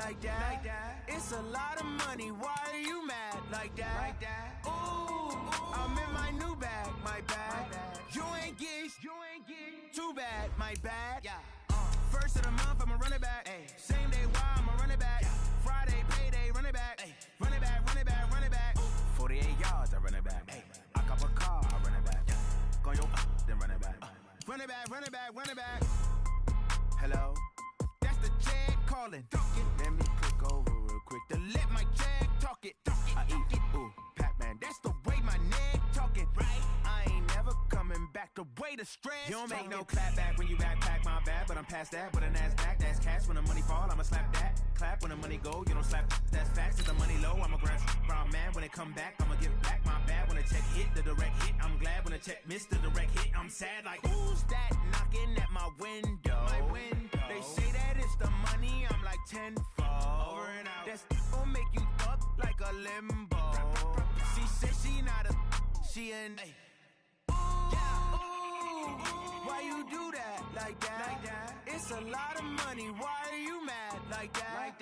like that. It's a lot of money, why are you mad like that? Ooh, I'm in my new bag, my bad. You ain't get too bad, my bad. First of the month, I'ma run it back. Same day, why I'ma run it back. Friday, payday, run it back. Run it back, run it back, run it back. 48 yards, I run it back. I cop a car, I run it back. Go yo, then run it back. Run it back, run it back, run it back. Hello, that's the Jag calling. Let me click over real quick to let my Jag talk it. I eat it, ooh, Pac-Man, that's the way my neck talking. Right, I ain't never coming back the way the stress. You don't make no clap back when you backpack, my bad, but I'm past that. With a NASDAQ, that's cash. When the money fall, I'ma slap that. Clap when the money go, you don't slap. That's facts. If the money low, I'ma grab brown man. When it come back, I'ma give back my bad. When the check hit, the direct hit, I'm glad. When the check missed the direct hit, I'm sad. Like, who's that knocking at my window? They say that it's the money, I'm like tenfold. Over and out. That's gon' make you up like a limbo. She said she not a, she an. Why you do that like that? It's a lot of money, why are you mad like that?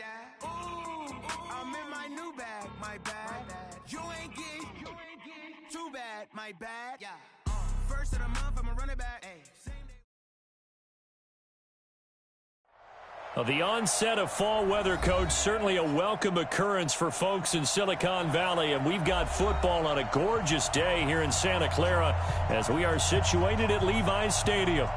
Ooh, I'm in my new bag, my bad. You ain't get too bad, my bad. First of the month, I'ma run it back. The onset of fall weather, Coach, certainly a welcome occurrence for folks in Silicon Valley, and we've got football on a gorgeous day here in Santa Clara as we are situated at Levi's Stadium.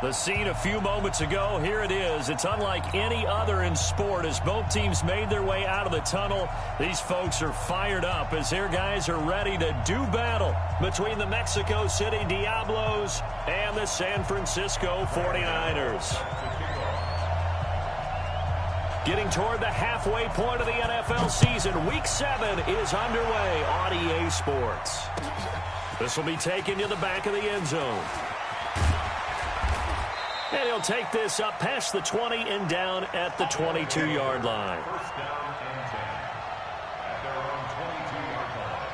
The scene a few moments ago, here it is. It's unlike any other in sport as both teams made their way out of the tunnel. These folks are fired up as their guys are ready to do battle between the Mexico City Diablos and the San Francisco 49ers. Getting toward the halfway point of the NFL season, Week 7 is underway on EA Sports. This will be taken to the back of the end zone. And he'll take this up past the 20 and down at the 22-yard line. First down and 10 at their own 22-yard line.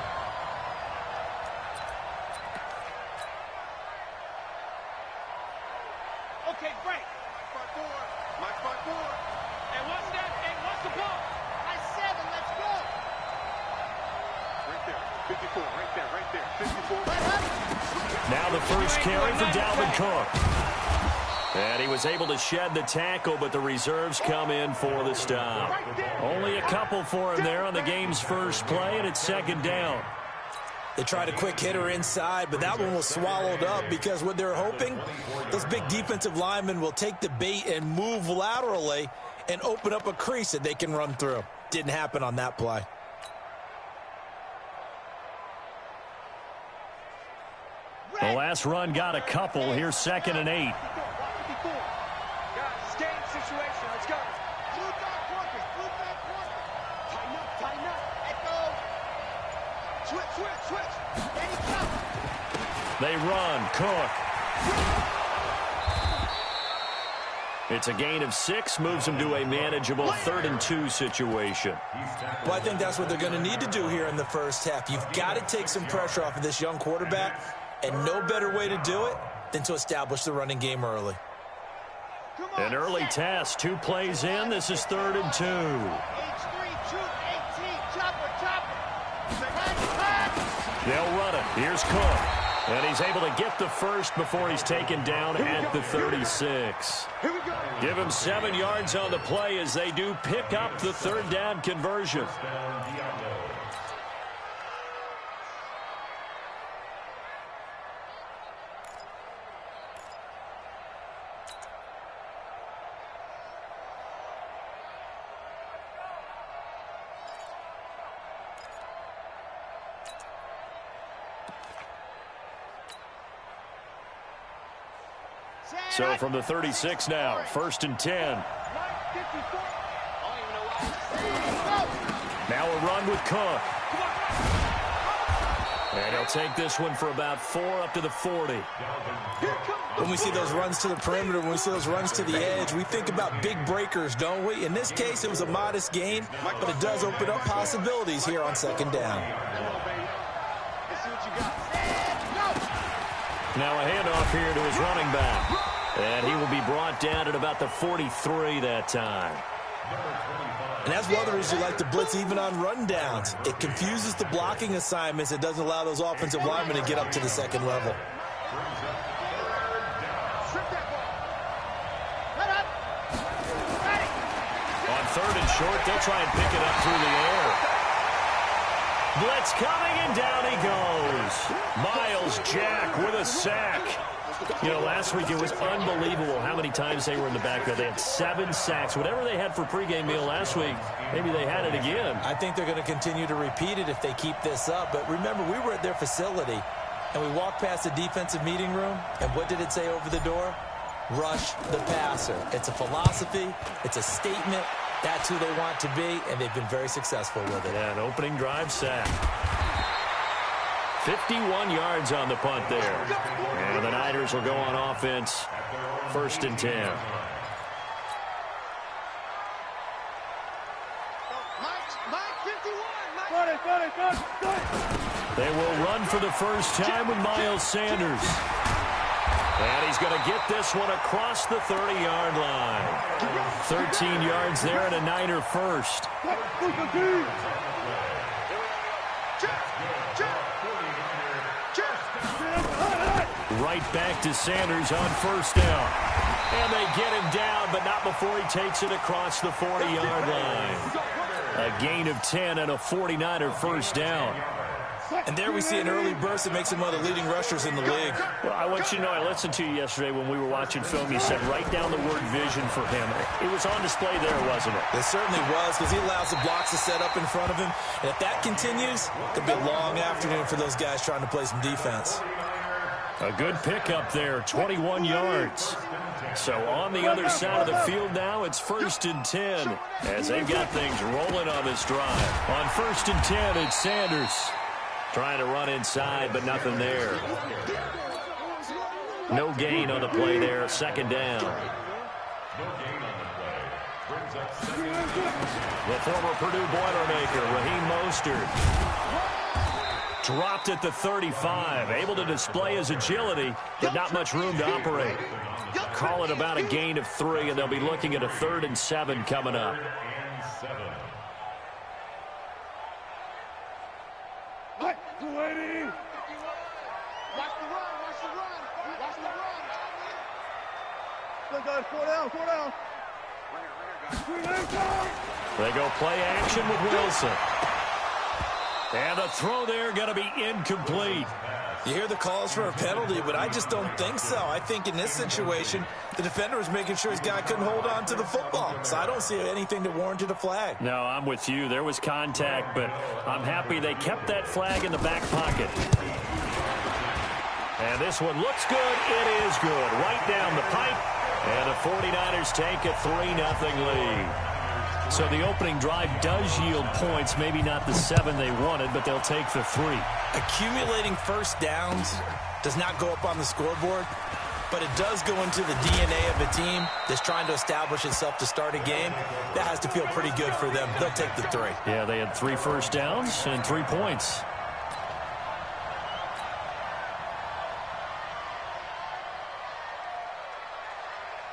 Okay, break. Front four. My front four. And what's that? And what's the ball? My 7. Let's go. Right there. 54. Right there. Right there. 54. Now the first carry for Dalvin Cook. And he was able to shed the tackle, but the reserves come in for the stop. Only a couple for him there on the game's first play, and it's second down. They tried a quick hitter inside, but that one was swallowed up because what they're hoping, those big defensive linemen will take the bait and move laterally and open up a crease that they can run through. Didn't happen on that play. The last run got a couple. Here's 2nd and 8. They run. Cook. It's a gain of 6, moves them to a manageable 3rd and 2 situation. Well, I think that's what they're going to need to do here in the first half. You've got to take some pressure off of this young quarterback, and no better way to do it than to establish the running game early. An early test, 2 plays in. This is 3rd and 2. They'll run it. Here's Cook. And he's able to get the first before he's taken down at the 36. Give him 7 yards on the play as they do pick up the 3rd down conversion. So from the 36 now, 1st and 10. Now a run with Cook. And he'll take this one for about 4 up to the 40. When we see those runs to the perimeter, when we see those runs to the edge, we think about big breakers, don't we? In this case, it was a modest gain, but it does open up possibilities here on 2nd down. Now a handoff here to his running back. And he will be brought down at about the 43 that time. And that's one of the reasons you like to blitz even on rundowns. It confuses the blocking assignments. It doesn't allow those offensive linemen to get up to the second level. On third and short, they'll try and pick it up through the air. Blitz coming, and down he goes. Miles Jack with a sack. You know, last week it was unbelievable how many times they were in the backfield. They had 7 sacks. Whatever they had for pregame meal last week, maybe they had it again. I think they're going to continue to repeat it if they keep this up. But remember, we were at their facility, and we walked past the defensive meeting room, and what did it say over the door? Rush the passer. It's a philosophy. It's a statement. That's who they want to be, and they've been very successful with it. Yeah, an opening drive sack. 51 yards on the punt there. And the Niners will go on offense. 1st and 10. They will run for the first time with Miles Sanders. And he's going to get this one across the 30-yard line. 13 yards there and a Niner first. Right back to Sanders on first down. And they get him down, but not before he takes it across the 40-yard line. A gain of 10 and a 49er first down. And there we see an early burst that makes him one of the leading rushers in the league. Well, I want you to know, I listened to you yesterday when we were watching film. You said write down the word vision for him. It was on display there, wasn't it? It certainly was, because he allows the blocks to set up in front of him. And if that continues, it could be a long afternoon for those guys trying to play some defense. A good pickup there, 21 yards. So on the other side of the field now, it's 1st and 10 as they've got things rolling on this drive. On 1st and 10, it's Sanders trying to run inside, but nothing there. No gain on the play there, 2nd down. The former Purdue Boilermaker, Raheem Mostert, dropped at the 35, able to display his agility, but not much room to operate. Call it about a gain of 3, and they'll be looking at a 3rd and 7 coming up. Watch the run, watch the run. Look, guys, 4 down. They go play action with Wilson. And the throw there going to be incomplete. You hear the calls for a penalty, but I just don't think so. I think in this situation, the defender was making sure his guy couldn't hold on to the football. So I don't see anything that warranted a flag. No, I'm with you. There was contact, but I'm happy they kept that flag in the back pocket. And this one looks good. It is good. Right down the pipe. And the 49ers take a 3-0 lead. So the opening drive does yield points, maybe not the 7 they wanted, but they'll take the 3. Accumulating first downs does not go up on the scoreboard, but it does go into the DNA of a team that's trying to establish itself to start a game. That has to feel pretty good for them. They'll take the 3. Yeah, they had 3 first downs and 3 points.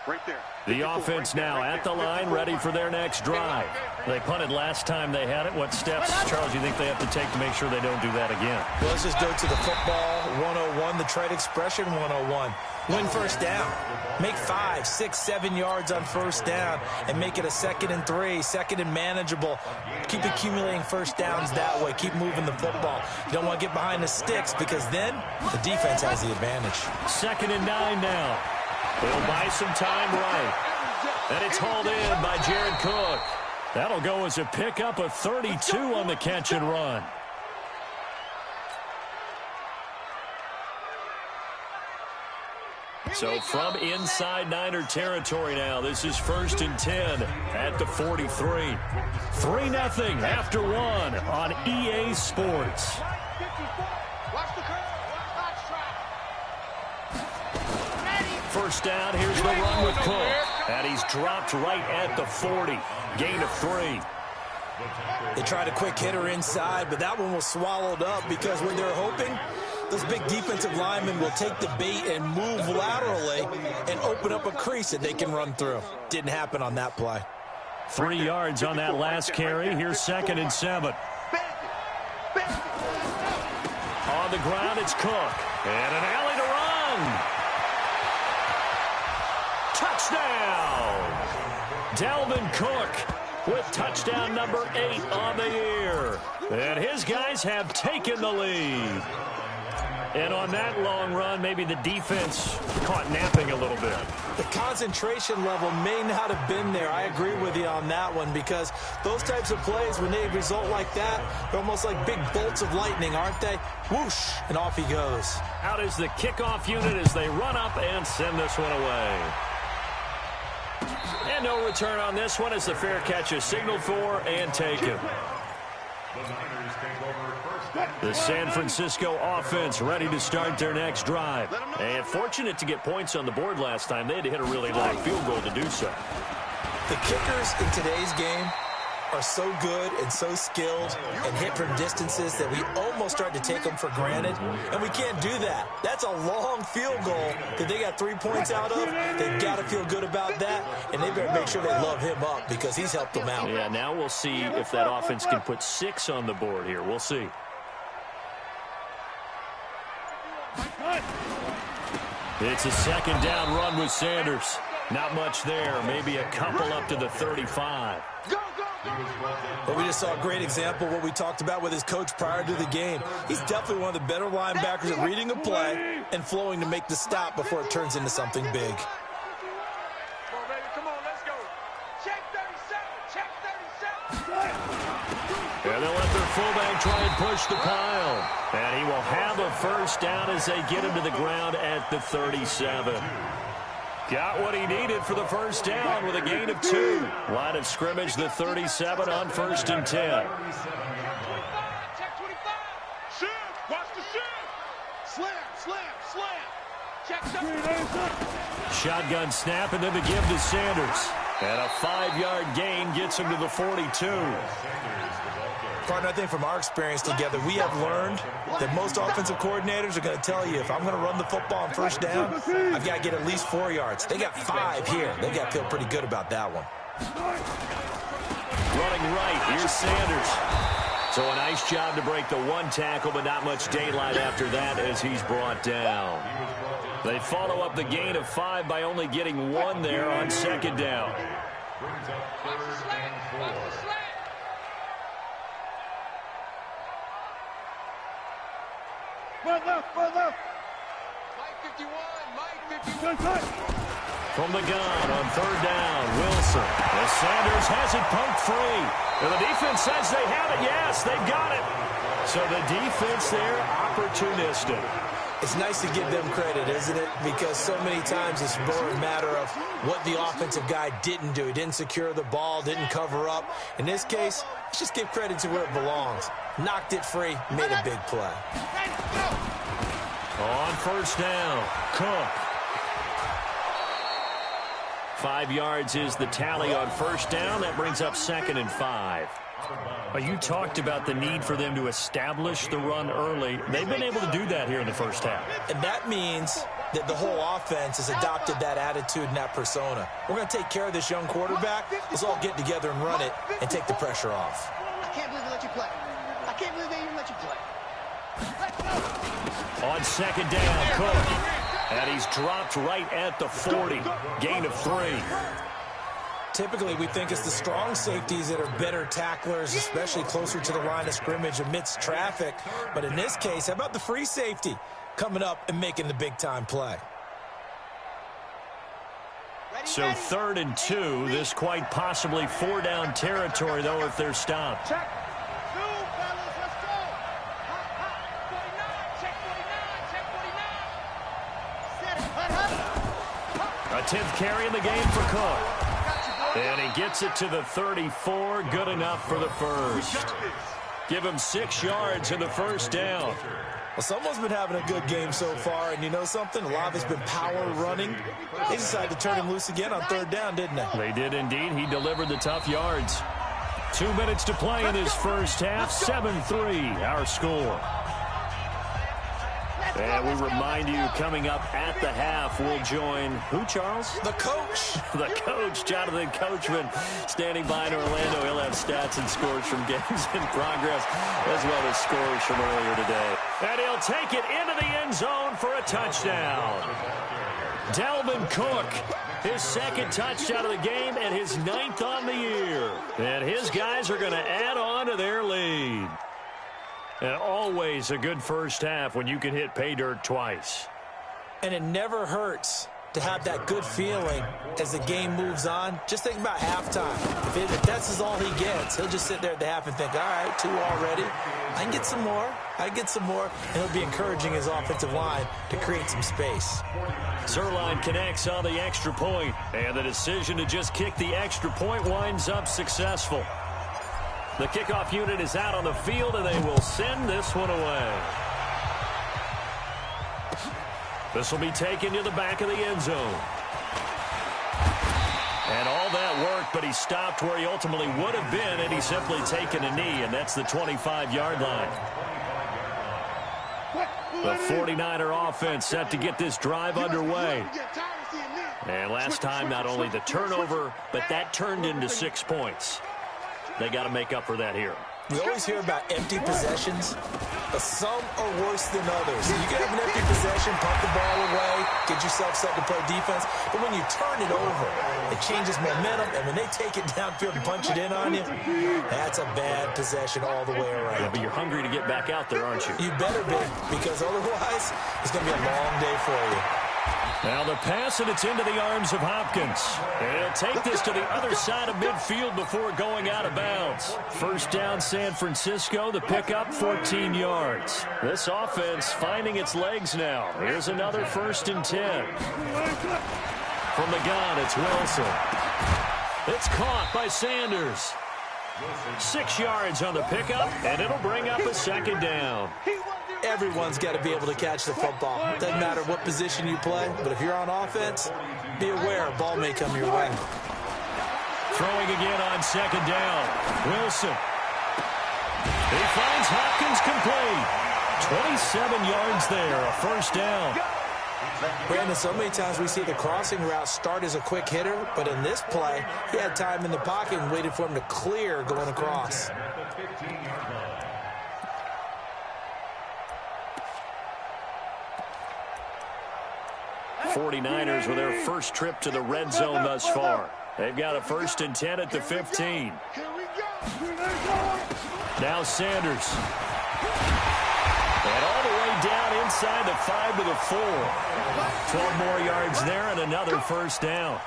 Right there. The offense now at the line, ready for their next drive. They punted last time they had it. What steps, Charles, you think they have to take to make sure they don't do that again? Well, let's just go to the football 101, the trade expression 101. Win first down. Make 5, 6, 7 yards on first down and make it a 2nd and 3, 2nd and manageable. Keep accumulating first downs that way. Keep moving the football. You don't want to get behind the sticks because then the defense has the advantage. 2nd and 9 now. They'll buy some time right. And it's hauled in by Jared Cook. That'll go as a pickup of 32 on the catch and run. So from inside Niner territory now, this is 1st and 10 at the 43. 3-0 after 1 on EA Sports. First down, here's the run with Cook. And he's dropped right at the 40. Gain of 3. They tried a quick hitter inside, but that one was swallowed up because when they're hoping, those big defensive linemen will take the bait and move laterally and open up a crease that they can run through. Didn't happen on that play. 3 yards on that last carry. Here's 2nd and 7. On the ground, it's Cook. And an alley to run. Touchdown! Dalvin Cook with touchdown number 8 on the year. And his guys have taken the lead. And on that long run, maybe the defense caught napping a little bit. The concentration level may not have been there. I agree with you on that one, because those types of plays, when they result like that, they're almost like big bolts of lightning, aren't they? Whoosh, and off he goes. Out is the kickoff unit as they run up and send this one away. And no return on this one as the fair catch is signaled for and taken. The San Francisco offense ready to start their next drive. And fortunate to get points on the board last time. They had to hit a really long field goal to do so. The kickers in today's game are so good and so skilled and hit from distances that we almost start to take them for granted. And we can't do that. That's a long field goal that they got 3 points out of. They've got to feel good about that, and they better make sure they love him up because he's helped them out. Yeah, now we'll see if that offense can put 6 on the board here. We'll see. It's a 2nd down run with Sanders. Not much there. Maybe a couple up to the 35. But we just saw a great example of what we talked about with his coach prior to the game. He's definitely one of the better linebackers at reading a play and flowing to make the stop before it turns into something big. And they'll let their fullback try and push the pile. And he will have a 1st down as they get him to the ground at the 37. Got what he needed for the 1st down with a gain of 2. Line of scrimmage, the 37 on 1st and 10. Shotgun snap and then the give to Sanders. And a 5-yard gain gets him to the 42. Partner, I think from our experience together, we have learned that most offensive coordinators are going to tell you, if I'm going to run the football on 1st down, I've got to get at least 4 yards. They got 5 here. They got to feel pretty good about that one. Running right, here's Sanders. So a nice job to break the 1 tackle, but not much daylight after that as he's brought down. They follow up the gain of 5 by only getting 1 there on 2nd down. Brings up 3rd and 4. From the gun on 3rd down, Wilson. As Sanders has it poked free. And the defense says they have it. Yes, they've got it. So the defense there, opportunistic. It's nice to give them credit, isn't it? Because so many times it's more a matter of what the offensive guy didn't do. He didn't secure the ball, didn't cover up. In this case, let's just give credit to where it belongs. Knocked it free, made a big play. On 1st down, Cook. 5 yards is the tally on 1st down. That brings up 2nd and 5. You talked about the need for them to establish the run early. They've been able to do that here in the 1st half. And that means that the whole offense has adopted that attitude and that persona. We're going to take care of this young quarterback. Let's all get together and run it and take the pressure off. I can't believe they let you play. I can't believe they even let you play. On 2nd down, Cook. And he's dropped right at the 40. Gain of 3. Typically, we think it's the strong safeties that are better tacklers, especially closer to the line of scrimmage amidst traffic. But in this case, how about the free safety coming up and making the big-time play? So 3rd and 2. This quite possibly 4-down territory, though, if they're stopped. Check. 2, fellas, let's go. Hot, 49, check 49, check 49. Set it, hut. A 10th carry in the game for Cook. And he gets it to the 34. Good enough for the 1st. Give him 6 yards in the 1st down. Well, someone's been having a good game so far, and you know something? A lot of it's been power running. They decided to turn him loose again on 3rd down, didn't they? They did indeed. He delivered the tough yards. 2 minutes to play in this 1st half. 7-3 our score. And we remind you, coming up at the half, we'll join who, Charles? The coach. The coach, Jonathan Coachman, standing by in Orlando. He'll have stats and scores from games in progress, as well as scores from earlier today. And he'll take it into the end zone for a touchdown. Dalvin Cook, his second touchdown of the game and his 9th on the year. And his guys are going to add on to their lead. And always a good first half when you can hit pay dirt twice. And it never hurts to have that good feeling as the game moves on. Just think about halftime. If that's all he gets, he'll just sit there at the half and think, all right, 2 already. I can get some more. And he'll be encouraging his offensive line to create some space. Zerline connects on the extra point, and the decision to just kick the extra point winds up successful. The kickoff unit is out on the field, and they will send this one away. This will be taken to the back of the end zone. And all that worked, but he stopped where he ultimately would have been, and he's simply taken a knee, and that's the 25-yard line. The 49er offense set to get this drive underway. And last time, not only the turnover, but that turned into 6 points. They got to make up for that here. We always hear about empty possessions, but some are worse than others. You can have an empty possession, pump the ball away, get yourself set to play defense, but when you turn it over, it changes momentum, and when they take it downfield and punch it in on you, that's a bad possession all the way around. Yeah, but you're hungry to get back out there, aren't you? You better be, because otherwise, it's going to be a long day for you. Now the pass, and it's into the arms of Hopkins. And he'll take this to the other side of midfield before going out of bounds. First down, San Francisco. The pickup, 14 yards. This offense finding its legs now. Here's another 1st and 10. From the gun, it's Wilson. It's caught by Sanders. 6 yards on the pickup, and it'll bring up a 2nd down. Everyone's got to be able to catch the football. Doesn't matter what position you play, but if you're on offense, be aware a ball may come your way. Throwing again on 2nd down. Wilson. He finds Hopkins complete. 27 yards there, a 1st down. Brandon, so many times we see the crossing route start as a quick hitter, but in this play, he had time in the pocket and waited for him to clear going across. '49ers with their first trip to the red zone thus far. They've got a 1st and 10 at the 15. Now Sanders. And all the way down inside the 5 to the 4. 12 more yards there and another 1st down.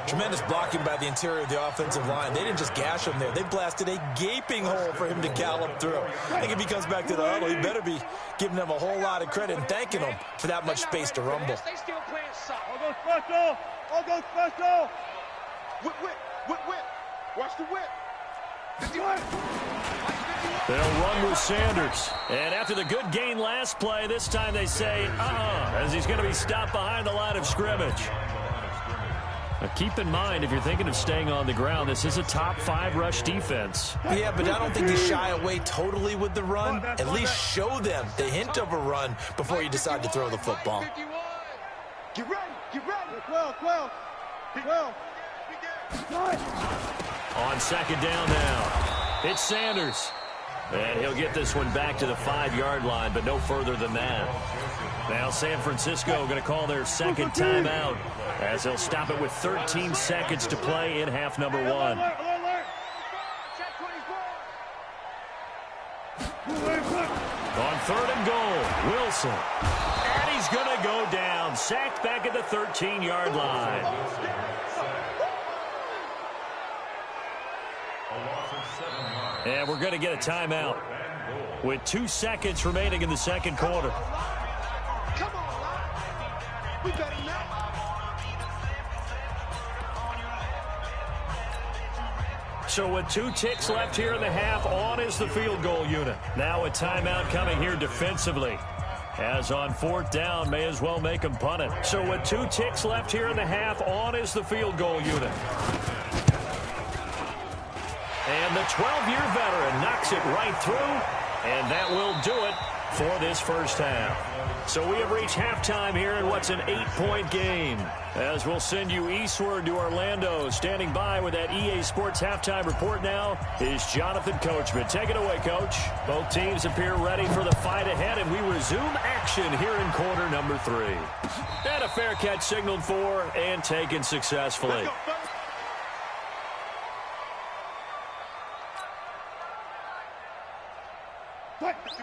Tremendous blocking by the interior of the offensive line. They didn't just gash him there. They blasted a gaping hole for him to gallop through. I think if he comes back to the huddle, he better be giving them a whole lot of credit and thanking them for that much space to rumble. I'll go special. I'll go special. Whip, whip, whip, whip. Watch the whip. 51. They'll run with Sanders. And after the good gain last play, this time they say, as he's going to be stopped behind the line of scrimmage. Now keep in mind, if you're thinking of staying on the ground, this is a top 5 rush defense. Yeah, but I don't think you shy away totally with the run. At least show them the hint of a run before you decide to throw the football. Get ready, get ready. 12. On 2nd down now, it's Sanders. And he'll get this one back to the 5-yard line, but no further than that. Now San Francisco going to call their 2nd timeout as they'll stop it with 13 seconds to play in half number 1. On 3rd and goal, Wilson. And he's going to go down, sacked back at the 13-yard line. And we're going to get a timeout with 2 seconds remaining in the 2nd quarter. Come on, we better now. So with 2 ticks left here in the half, on is the field goal unit. Now a timeout coming here defensively. As on 4th down, may as well make him punt it. So with 2 ticks left here in the half, on is the field goal unit. And the 12-year veteran knocks it right through, and that will do it for this first half. So we have reached halftime here in what's an 8-point game. As we'll send you eastward to Orlando. Standing by with that EA Sports halftime report now is Jonathan Coachman. Take it away, Coach. Both teams appear ready for the fight ahead, and we resume action here in quarter number 3. And a fair catch signaled for and taken successfully.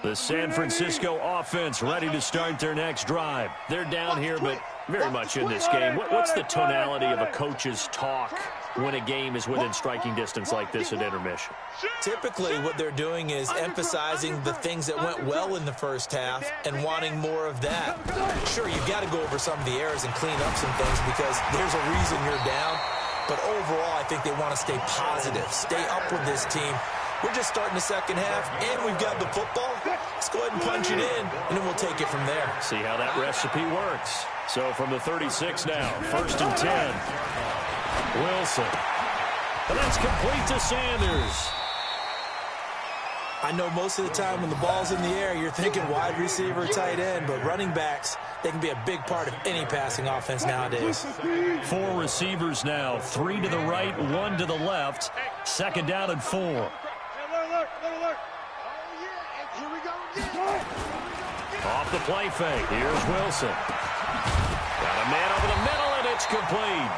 The San Francisco offense ready to start their next drive. They're down here, but very much in this game. What's the tonality of a coach's talk when a game is within striking distance like this at intermission? Typically, what they're doing is emphasizing the things that went well in the first half and wanting more of that. Sure, you've got to go over some of the errors and clean up some things because there's a reason you're down. But overall, I think they want to stay positive, stay up with this team. We're just starting the second half, and we've got the football. Let's go ahead and punch it in, and then we'll take it from there. See how that recipe works. So from the 36 now, 1st and 10. Wilson. And that's complete to Sanders. I know most of the time when the ball's in the air, you're thinking wide receiver, tight end, but running backs, they can be a big part of any passing offense nowadays. 4 receivers now, 3 to the right, 1 to the left. 2nd down and 4. Off the play fake. Here's Wilson. Got a man over the middle, and it's complete.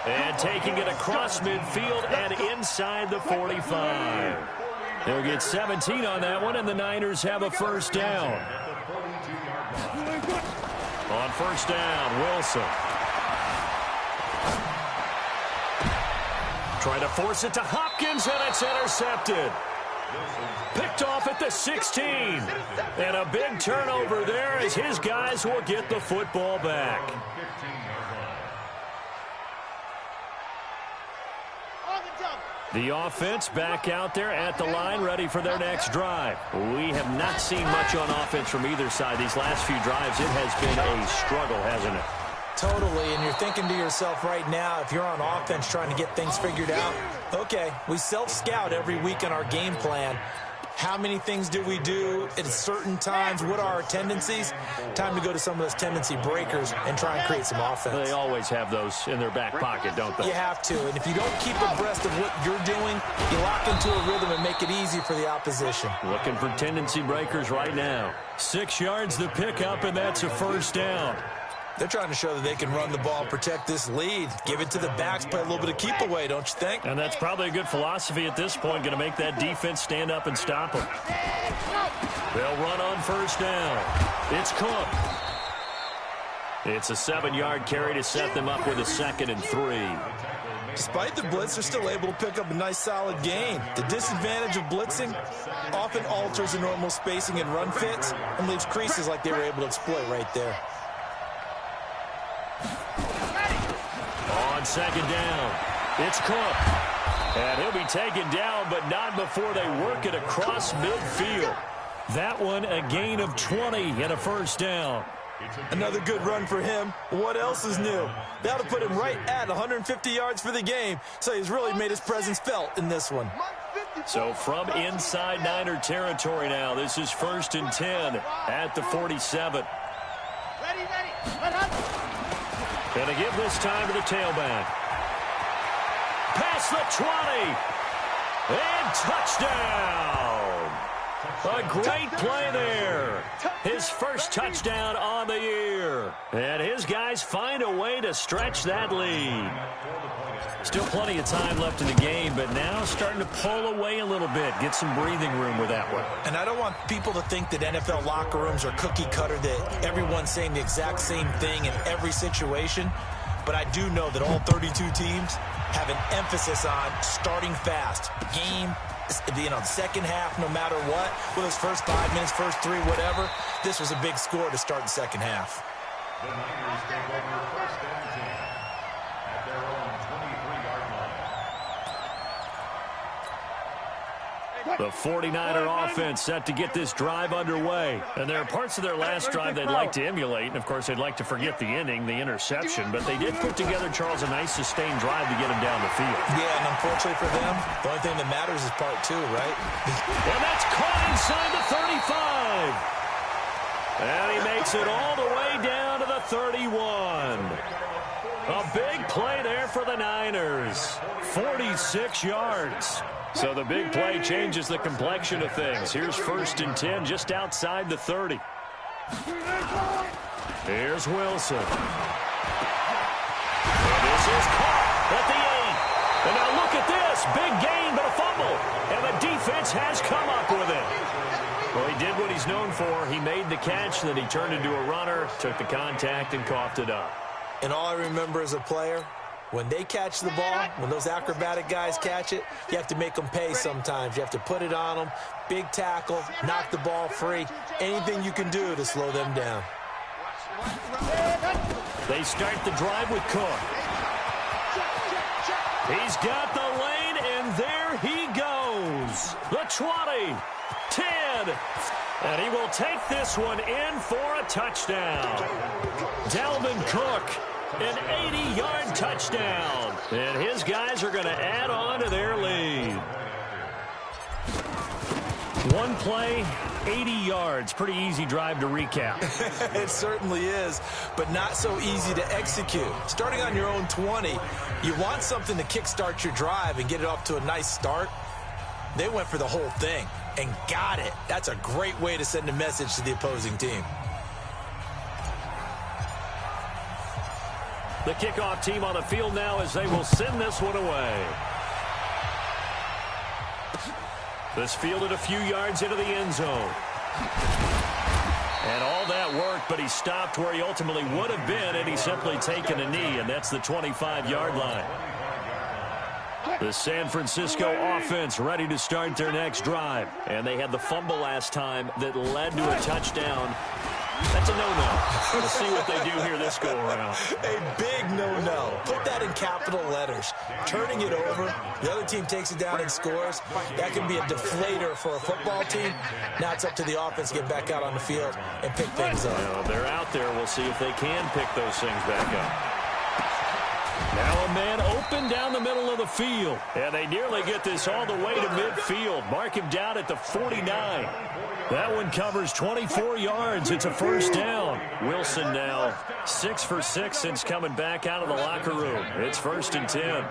And taking it across midfield and inside the 45. They'll get 17 on that one, and the Niners have a first down. On first down, Wilson. Trying to force it to Hopkins, and it's intercepted. Picked off at the 16. And a big turnover there as his guys will get the football back. The offense back out there at the line, ready for their next drive. We have not seen much on offense from either side. These last few drives, it has been a struggle, hasn't it? Totally, and you're thinking to yourself right now, if you're on offense trying to get things figured out, okay, we self-scout every week on our game plan. How many things do we do at certain times? What are our tendencies? Time to go to some of those tendency breakers and try and create some offense. They always have those in their back pocket, don't they? You have to, and if you don't keep abreast of what you're doing, you lock into a rhythm and make it easy for the opposition. Looking for tendency breakers right now. 6 yards the pickup, and that's a first down. They're trying to show that they can run the ball and protect this lead. Give it to the backs, play a little bit of keep away, don't you think? And that's probably a good philosophy at this point, going to make that defense stand up and stop them. They'll run on first down. It's Cook. It's a 7-yard carry to set them up with a 2nd and 3. Despite the blitz, they're still able to pick up a nice solid gain. The disadvantage of blitzing often alters the normal spacing and run fits and leaves creases like they were able to exploit right there. On 2nd down, it's Cook. And he'll be taken down, but not before they work it across midfield. That one, a gain of 20 and a first down. Another good run for him. What else is new? That'll put him right at 150 yards for the game, so he's really made his presence felt in this one. So from inside Niner territory now, this is 1st and 10 at the 47. And a give this time to the tailback. Past the 20. And touchdown. A great play there. His first touchdown on the year. And his guys find a way to stretch that lead. Still plenty of time left in the game, but now starting to pull away a little bit. Get some breathing room with that one. And I don't want people to think that NFL locker rooms are cookie cutter, that everyone's saying the exact same thing in every situation. But I do know that all 32 teams have an emphasis on starting fast. Game, the second half, no matter what, whether it's first 5 minutes, first 3, whatever, this was a big score to start the second half. The Niners take over 1st and 10 at their own 23-yard line. The 49er offense set to get this drive underway. And there are parts of their last drive they'd like to emulate. And, of course, they'd like to forget the inning, the interception. But they did put together, Charles, a nice sustained drive to get them down the field. Yeah, and unfortunately for them, the only thing that matters is part 2, right? And that's caught inside the 35. And he makes it all the way down to the 31. A big play there for the Niners. 46 yards. So the big play changes the complexion of things. Here's 1st and 10 just outside the 30. Here's Wilson. And this is caught at the 8. And now look at this. Big gain, but a fumble. And the defense has come up with it. Well, he did what he's known for. He made the catch, then he turned into a runner, took the contact, and coughed it up. And all I remember as a player, when they catch the ball, when those acrobatic guys catch it, you have to make them pay sometimes. You have to put it on them, big tackle, knock the ball free, anything you can do to slow them down. They start the drive with Cook. He's got the lane, and there he goes. The 20, 10, and he will take this one in for a touchdown. Dalvin Cook, an 80-yard touchdown. And his guys are going to add on to their lead. One play, 80 yards. Pretty easy drive to recap. It certainly is, but not so easy to execute. Starting on your own 20, you want something to kickstart your drive and get it off to a nice start. They went for the whole thing and got it. That's a great way to send a message to the opposing team. The kickoff team on the field now as they will send this one away. This fielded a few yards into the end zone. And all that worked, but he stopped where he ultimately would have been, and he's simply taken a knee, and that's the 25-yard line. The San Francisco offense ready to start their next drive. And they had the fumble last time that led to a touchdown. That's a no-no. We'll see what they do here this go-around. A big no-no. Put that in capital letters. Turning it over, the other team takes it down and scores. That can be a deflator for a football team. Now it's up to the offense to get back out on the field and pick things up. Well, they're out there. We'll see if they can pick those things back up. Now a man open down the middle of the field. And they nearly get this all the way to midfield. Mark him down at the 49. That one covers 24 yards. It's a first down. Wilson now 6 for 6 since coming back out of the locker room. It's 1st and 10.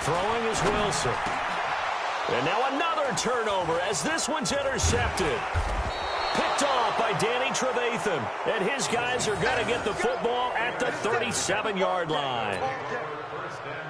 Throwing is Wilson. And now another turnover as this one's intercepted. Picked off by Danny Trevathan. And his guys are going to get the football at the 37-yard line.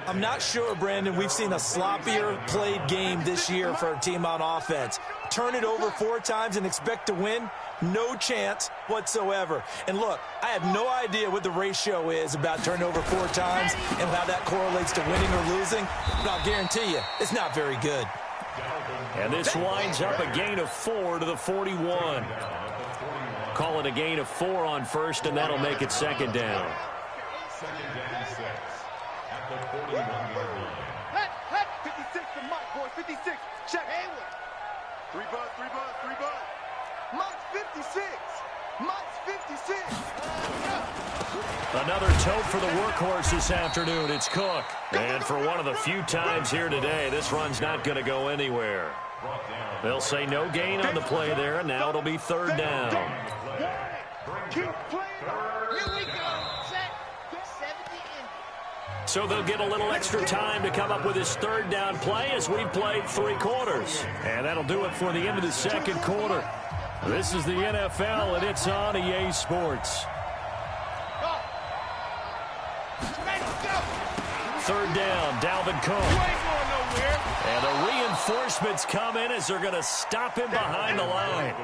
I'm not sure, Brandon, we've seen a sloppier played game this year for a team on offense. Turn it over 4 times and expect to win? No chance whatsoever. And look, I have no idea what the ratio is about turning over 4 times and how that correlates to winning or losing, but I'll guarantee you, it's not very good. And this winds up a gain of 4 to the 41. Call it a gain of 4 on first, and that'll make it 2nd down. Hey, 56 to Mike, boys, 56. Check. Hayward. 3 bucks, 3 bucks, 3 bucks. Mike's 56. Mike's 56. Another tote for the workhorse this afternoon. It's Cook. And for one of the few times here today, this run's not going to go anywhere. They'll say no gain on the play there, and now it'll be 3rd down. Keep playing. Here we go. Set. 70 in. So they'll get a little extra time to come up with his 3rd down play as we've played 3 quarters. And that'll do it for the end of the 2nd quarter. This is the NFL, and it's on EA Sports. 3rd down, Dalvin Cook. And the reinforcements come in as they're going to stop him behind the line.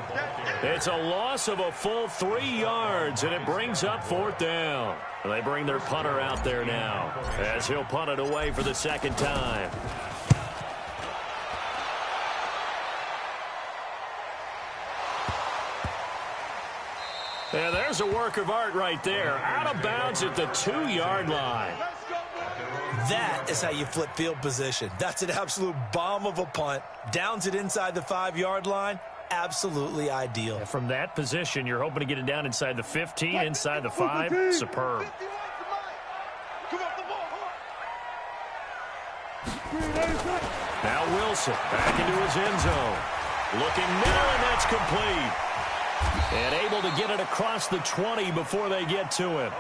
It's a loss of a full 3 yards, and it brings up 4th down. They bring their punter out there now as he'll punt it away for the 2nd time. And there's a work of art right there. Out of bounds at the 2-yard line. That is how you flip field position. That's an absolute bomb of a punt. Downs it inside the 5-yard line. Absolutely ideal. Yeah, from that position, you're hoping to get it down inside the 15, inside the 5. Superb. Now Wilson back into his end zone. Looking middle, and that's complete. And able to get it across the 20 before they get to him.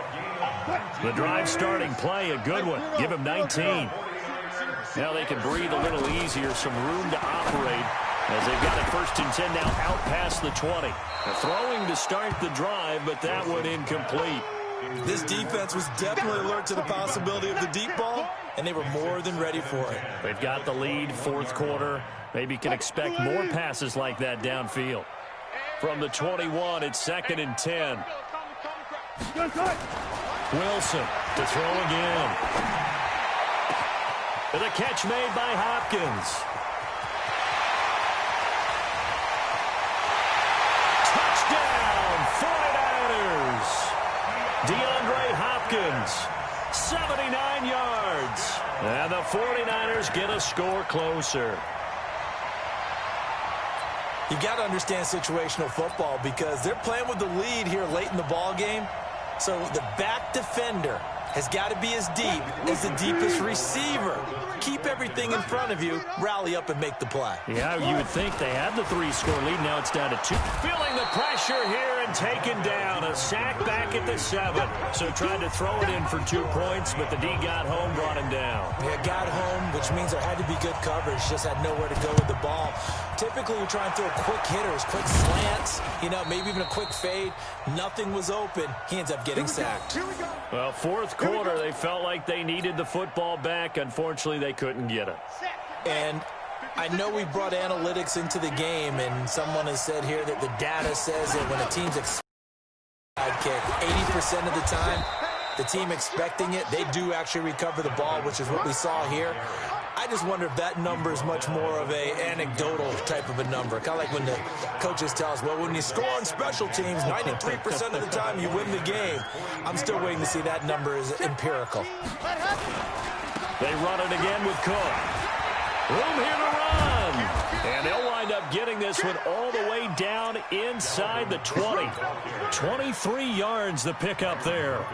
The drive starting play, a good one. Give him 19. Now they can breathe a little easier, some room to operate as they've got it 1st and 10 now out past the 20. Now throwing to start the drive, but that one incomplete. This defense was definitely alert to the possibility of the deep ball, and they were more than ready for it. They've got the lead, 4th quarter. Maybe can expect more passes like that downfield. From the 21, it's 2nd and 10. Wilson to throw again. The catch made by Hopkins. Touchdown, 49ers. DeAndre Hopkins, 79 yards. And the 49ers get a score closer. You got to understand situational football because they're playing with the lead here late in the ball game. So the back defender has got to be as deep as the deepest receiver. Keep everything in front of you, rally up and make the play. Yeah, you would think they had the 3-score lead. Now it's down to 2. Feeling the pressure here and taken down. A sack back at the 7. So tried to throw it in for 2 points, but the D got home, brought him down. Yeah, got home, which means there had to be good coverage. Just had nowhere to go with the ball. Typically, you try and throw quick hitters, quick slants, maybe even a quick fade. Nothing was open. He ends up getting sacked. Well, 4th quarter, they felt like they needed the football back. Unfortunately, they couldn't get it. And I know we brought analytics into the game, and someone has said here that the data says that when a team's kick, 80% of the time, the team expecting it, they do actually recover the ball, which is what we saw here. I just wonder if that number is much more of a anecdotal type of a number. Kind of like when the coaches tell us, well, when you score on special teams, 93% of the time you win the game. I'm still waiting to see that number is empirical. They run it again with Cook. Room here to run. And they'll wind up getting this one all the way down inside the 20. 23 yards the pickup there.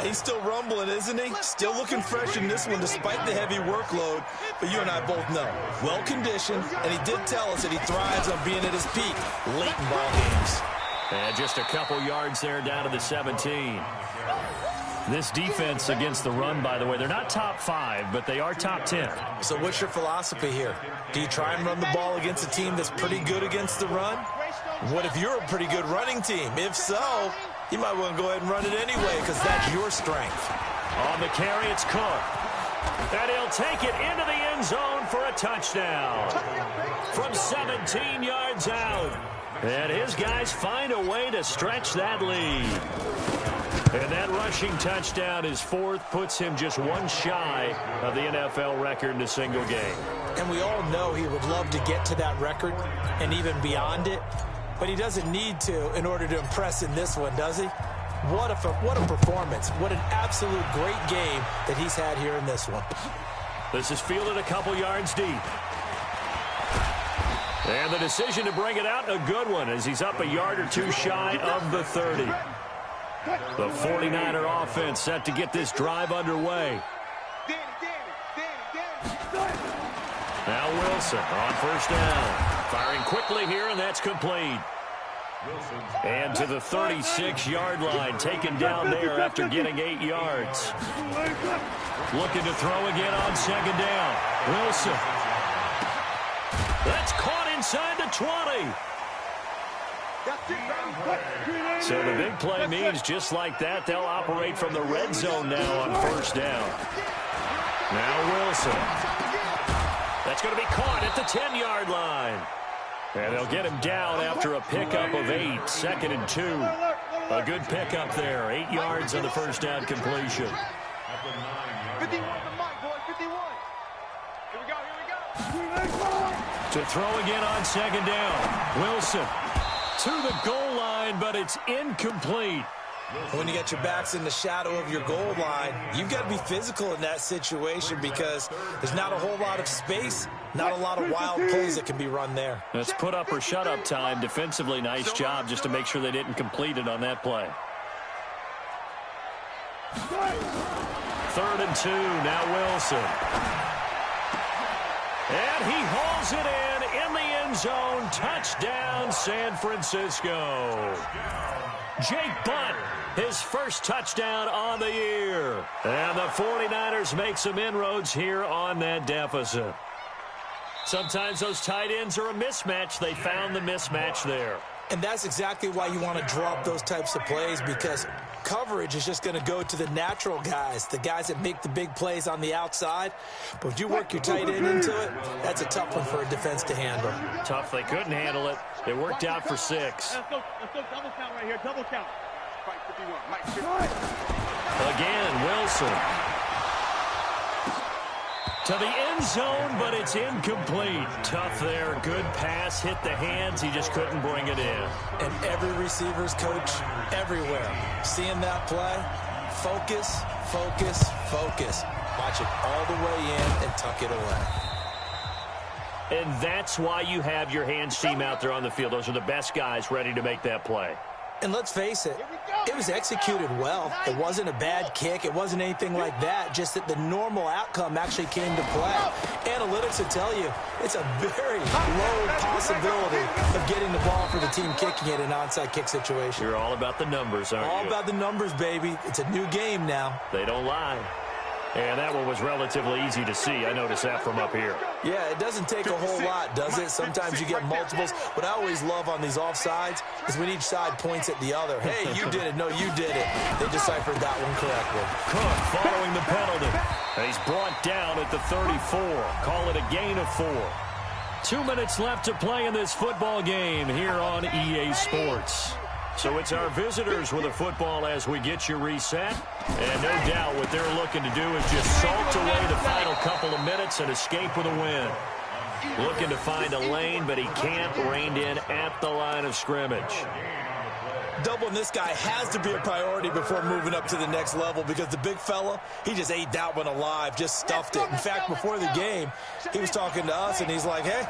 He's still rumbling, isn't he? Still looking fresh in this one despite the heavy workload. But you and I both know, well-conditioned, and he did tell us that he thrives on being at his peak late in ball games. And just a couple yards there down to the 17. This defense against the run, by the way, they're not top 5, but they are top 10. So what's your philosophy here? Do you try and run the ball against a team that's pretty good against the run? What if you're a pretty good running team? If so, you might want to go ahead and run it anyway because that's your strength. On the carry, it's Cook. And he'll take it into the end zone for a touchdown. From 17 yards out. And his guys find a way to stretch that lead. And that rushing touchdown, his 4th, puts him just 1 shy of the NFL record in a single game. And we all know he would love to get to that record and even beyond it. But he doesn't need to in order to impress in this one, does he? What a performance. What an absolute great game that he's had here in this one. This is fielded a couple yards deep. And the decision to bring it out, a good one, as he's up a yard or 2 shy of the 30. The 49er offense set to get this drive underway. Now Wilson on 1st down. Firing quickly here, and that's complete. And to the 36-yard line, taken down there after getting 8 yards. Looking to throw again on 2nd down. Wilson. That's caught inside the 20. So the big play means just like that, they'll operate from the red zone now on 1st down. Now Wilson. That's going to be caught at the 10-yard line. And they'll get him down after a pickup of 8, 2nd and 2. A good pickup there, 8 yards on the 1st down completion. 51 to Mike, boys, 51. Here we go. To throw again on 2nd down. Wilson to the goal line, but it's incomplete. When you got your backs in the shadow of your goal line, you've got to be physical in that situation because there's not a whole lot of space, not a lot of wild plays that can be run there. It's put up or shut up time. Defensively, nice job just to make sure they didn't complete it on that play. 3rd and 2, now Wilson. And he hauls it in the end zone. Touchdown, San Francisco. Jake Butt, his first touchdown on the year. And the 49ers make some inroads here on that deficit. Sometimes those tight ends are a mismatch. They found the mismatch there. And that's exactly why you want to drop those types of plays, because coverage is just going to go to the natural guys, the guys that make the big plays on the outside. But if you work your tight end into it, that's a tough one for a defense to handle. Tough. They couldn't handle it. It worked out for 6. Let's go double count right here. Double count. Again, Wilson. To the end zone, but it's incomplete. Tough there. Good pass. Hit the hands. He just couldn't bring it in. And every receiver's coach everywhere, seeing that play, focus, focus, focus. Watch it all the way in and tuck it away. And that's why you have your hands team out there on the field. Those are the best guys ready to make that play. And let's face it, it was executed well. It wasn't a bad kick. It wasn't anything like that. Just that the normal outcome actually came to play. Analytics will tell you it's a very low possibility of getting the ball for the team kicking it in an onside kick situation. You're all about the numbers, aren't you? All about the numbers, baby. It's a new game now. They don't lie. And that one was relatively easy to see. I noticed that from up here. Yeah, it doesn't take a whole lot, does it? Sometimes you get multiples. What I always love on these offsides is when each side points at the other. Hey, you did it. No, you did it. They deciphered that one correctly. Cook following the penalty. He's brought down at the 34. Call it a gain of 4. 2 minutes left to play in this football game here on EA Sports. So it's our visitors with a football as we get you reset. And no doubt what they're looking to do is just salt away the final couple of minutes and escape with a win. Looking to find a lane, but he can't. Reined in at the line of scrimmage. Doubling this guy has to be a priority before moving up to the next level, because the big fella, he just ate that one alive, just stuffed it. In fact, before the game, he was talking to us, and he's like, hey,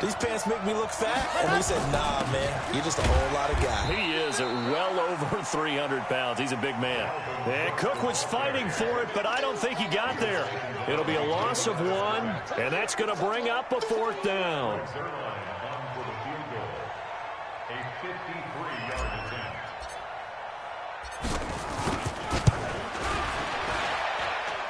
these pants make me look fat. And we said, nah, man, you're just a whole lot of guy. He is at well over 300 pounds. He's a big man. And Cook was fighting for it, but I don't think he got there. It'll be a loss of 1, and that's going to bring up a 4th down. A 53-yard attempt.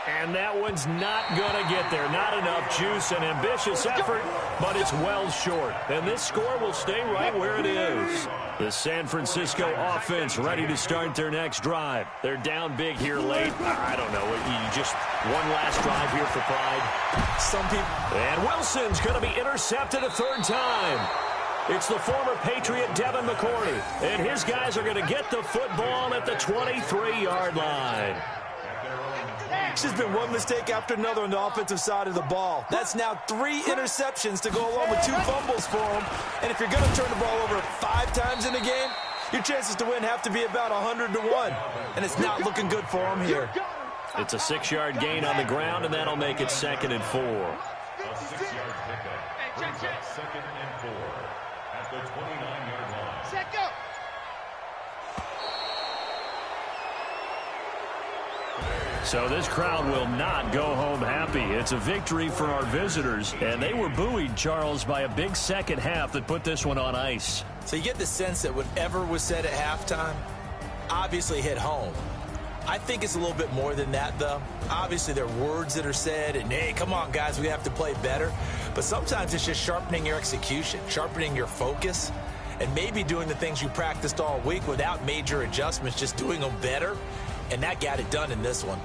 And that one's not going to get there. Not enough juice. An ambitious effort, but it's well short. And this score will stay right where it is. The San Francisco offense ready to start their next drive. They're down big here late. I don't know. You just one last drive here for pride. Some people. And Wilson's going to be intercepted a 3rd time. It's the former Patriot Devin McCourty. And his guys are going to get the football at the 23-yard line. It's just been one mistake after another on the offensive side of the ball. That's now 3 interceptions to go along with 2 fumbles for him. And if you're going to turn the ball over 5 times in a game, your chances to win have to be about 100-1. And it's not looking good for him here. It's a 6-yard gain on the ground, and that'll make it 2nd and 4. A 6-yard pickup. 2nd and 4 at the 29-yard line. Set, go. So this crowd will not go home happy. It's a victory for our visitors, and they were buoyed, Charles, by a big second half that put this one on ice. So you get the sense that whatever was said at halftime obviously hit home. I think it's a little bit more than that, though. Obviously, there are words that are said, and, hey, come on, guys, we have to play better. But sometimes it's just sharpening your execution, sharpening your focus, and maybe doing the things you practiced all week without major adjustments, just doing them better. And that got it done in this one.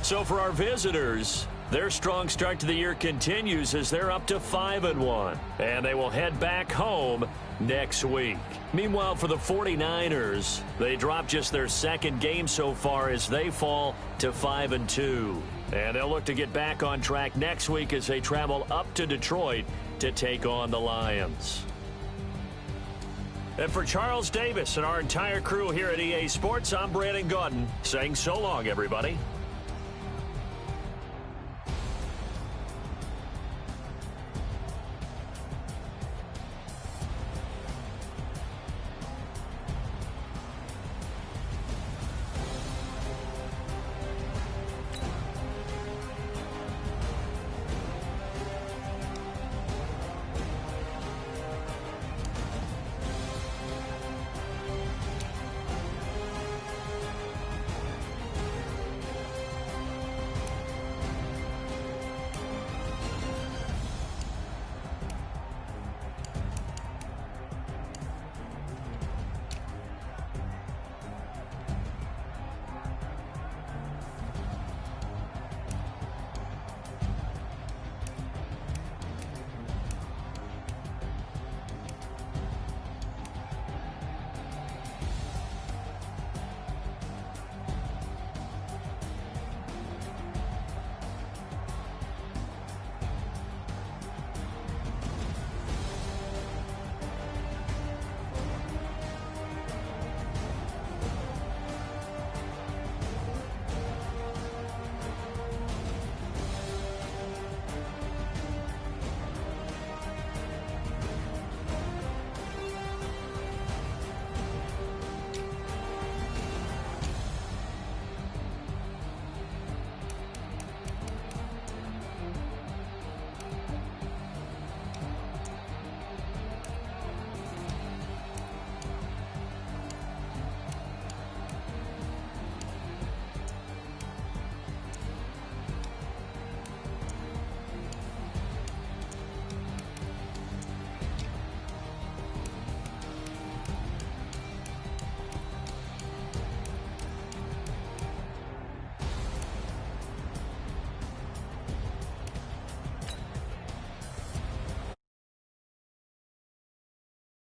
So for our visitors, their strong start to the year continues as they're up to 5-1. And they will head back home next week. Meanwhile, for the 49ers, they dropped just their 2nd game so far as they fall to 5-2. And they'll look to get back on track next week as they travel up to Detroit to take on the Lions. And for Charles Davis and our entire crew here at EA Sports, I'm Brandon Gaudin saying so long, everybody.